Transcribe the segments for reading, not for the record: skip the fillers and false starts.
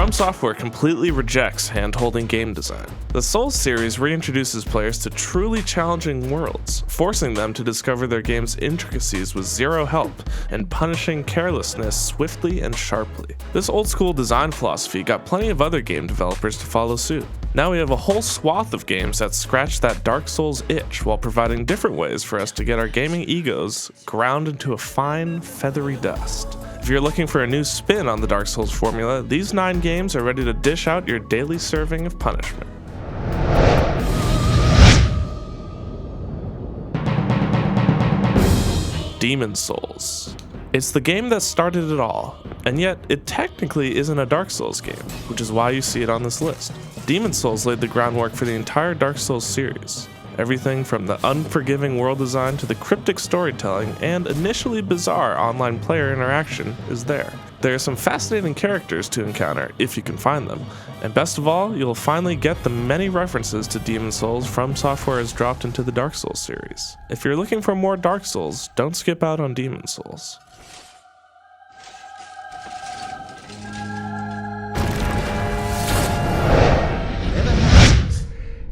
From Software completely rejects hand-holding game design. The Souls series reintroduces players to truly challenging worlds, forcing them to discover their game's intricacies with zero help and punishing carelessness swiftly and sharply. This old-school design philosophy got plenty of other game developers to follow suit. Now we have a whole swath of games that scratch that Dark Souls itch while providing different ways for us to get our gaming egos ground into a fine, feathery dust. If you're looking for a new spin on the Dark Souls formula, these 9 games are ready to dish out your daily serving of punishment. Demon's Souls. It's the game that started it all, and yet it technically isn't a Dark Souls game, which is why you see it on this list. Demon's Souls laid the groundwork for the entire Dark Souls series. Everything from the unforgiving world design to the cryptic storytelling and initially bizarre online player interaction is there. There are some fascinating characters to encounter if you can find them, and best of all, you'll finally get the many references to Demon's Souls From Software has dropped into the Dark Souls series. If you're looking for more Dark Souls, don't skip out on Demon's Souls.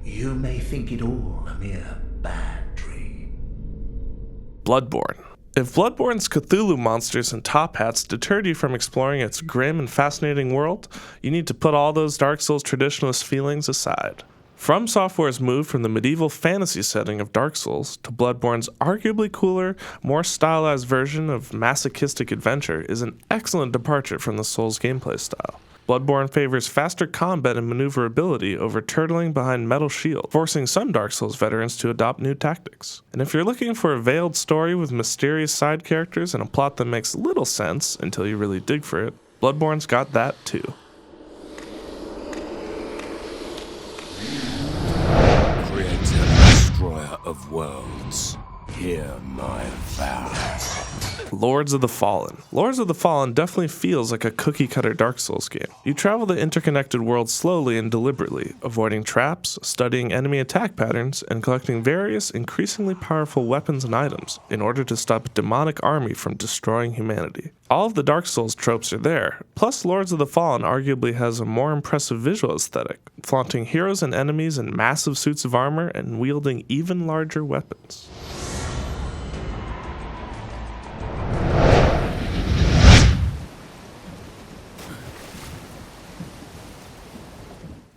You may think it all a mere bad dream. Bloodborne. If Bloodborne's Cthulhu monsters and top hats deterred you from exploring its grim and fascinating world, you need to put all those Dark Souls traditionalist feelings aside. From Software's move from the medieval fantasy setting of Dark Souls to Bloodborne's arguably cooler, more stylized version of masochistic adventure is an excellent departure from the Souls gameplay style. Bloodborne favors faster combat and maneuverability over turtling behind metal shield, forcing some Dark Souls veterans to adopt new tactics. And if you're looking for a veiled story with mysterious side characters and a plot that makes little sense until you really dig for it, Bloodborne's got that too. Creator and destroyer of worlds, hear my vow. Lords of the Fallen. Lords of the Fallen definitely feels like a cookie-cutter Dark Souls game. You travel the interconnected world slowly and deliberately, avoiding traps, studying enemy attack patterns, and collecting various increasingly powerful weapons and items in order to stop a demonic army from destroying humanity. All of the Dark Souls tropes are there, plus Lords of the Fallen arguably has a more impressive visual aesthetic, flaunting heroes and enemies in massive suits of armor and wielding even larger weapons.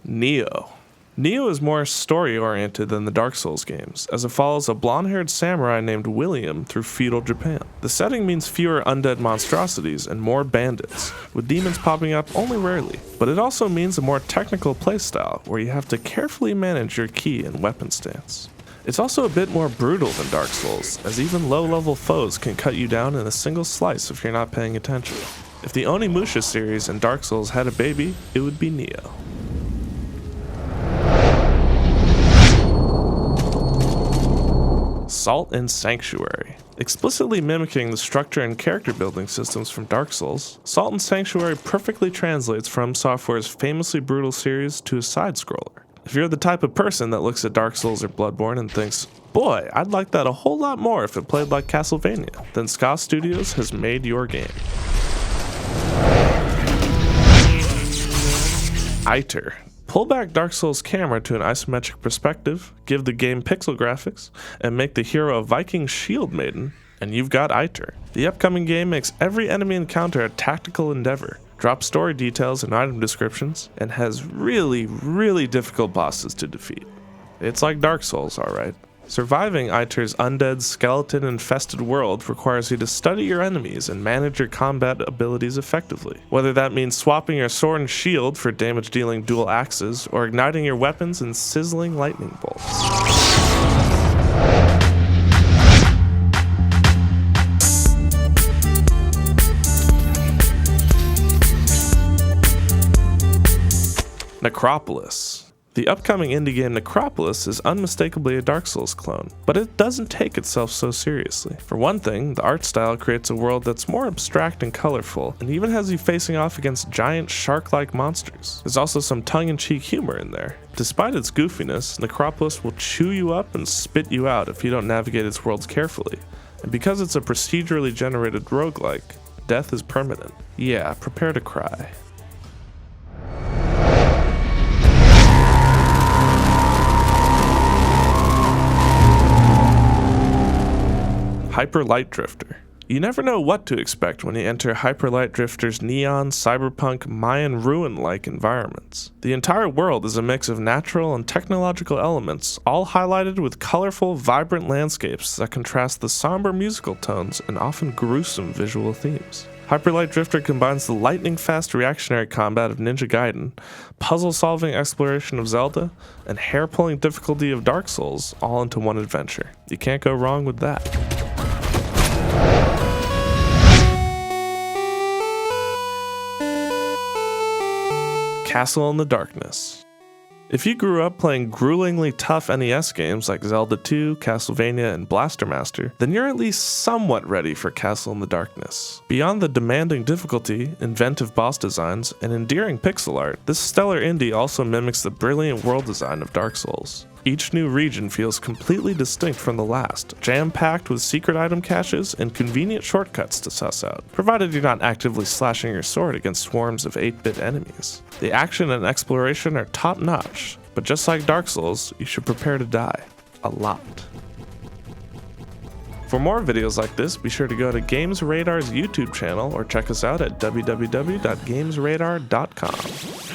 Nioh. Nioh is more story-oriented than the Dark Souls games, as it follows a blonde-haired samurai named William through feudal Japan. The setting means fewer undead monstrosities and more bandits, with demons popping up only rarely, but it also means a more technical playstyle, where you have to carefully manage your ki and weapon stance. It's also a bit more brutal than Dark Souls, as even low-level foes can cut you down in a single slice if you're not paying attention. If the Onimusha series and Dark Souls had a baby, it would be Nioh. Salt Sanctuary. Explicitly mimicking the structure and character building systems from Dark Souls, Salt Sanctuary perfectly translates From Software's famously brutal series to a side-scroller. If you're the type of person that looks at Dark Souls or Bloodborne and thinks, boy, I'd like that a whole lot more if it played like Castlevania, then Ska Studios has made your game. ITER. Pull back Dark Souls' camera to an isometric perspective, give the game pixel graphics, and make the hero a Viking shield maiden, and you've got ITER. The upcoming game makes every enemy encounter a tactical endeavor, drops story details and item descriptions, and has really difficult bosses to defeat. It's like Dark Souls, alright. Surviving ITER's undead, skeleton-infested world requires you to study your enemies and manage your combat abilities effectively. Whether that means swapping your sword and shield for damage-dealing dual axes, or igniting your weapons in sizzling lightning bolts. Necropolis. The upcoming indie game Necropolis is unmistakably a Dark Souls clone, but it doesn't take itself so seriously. For one thing, the art style creates a world that's more abstract and colorful, and even has you facing off against giant shark-like monsters. There's also some tongue-in-cheek humor in there. Despite its goofiness, Necropolis will chew you up and spit you out if you don't navigate its worlds carefully. And because it's a procedurally generated roguelike, death is permanent. Yeah, prepare to cry. Hyper Light Drifter. You never know what to expect when you enter Hyper Light Drifter's neon, cyberpunk, Mayan ruin-like environments. The entire world is a mix of natural and technological elements, all highlighted with colorful, vibrant landscapes that contrast the somber musical tones and often gruesome visual themes. Hyper Light Drifter combines the lightning-fast reactionary combat of Ninja Gaiden, puzzle-solving exploration of Zelda, and hair-pulling difficulty of Dark Souls all into one adventure. You can't go wrong with that. Castle in the Darkness. If you grew up playing gruelingly tough NES games like Zelda 2, Castlevania, and Blaster Master, then you're at least somewhat ready for Castle in the Darkness. Beyond the demanding difficulty, inventive boss designs, and endearing pixel art, this stellar indie also mimics the brilliant world design of Dark Souls. Each new region feels completely distinct from the last, jam-packed with secret item caches and convenient shortcuts to suss out, provided you're not actively slashing your sword against swarms of 8-bit enemies. The action and exploration are top-notch, but just like Dark Souls, you should prepare to die. A lot. For more videos like this, be sure to go to Games Radar's YouTube channel or check us out at www.gamesradar.com.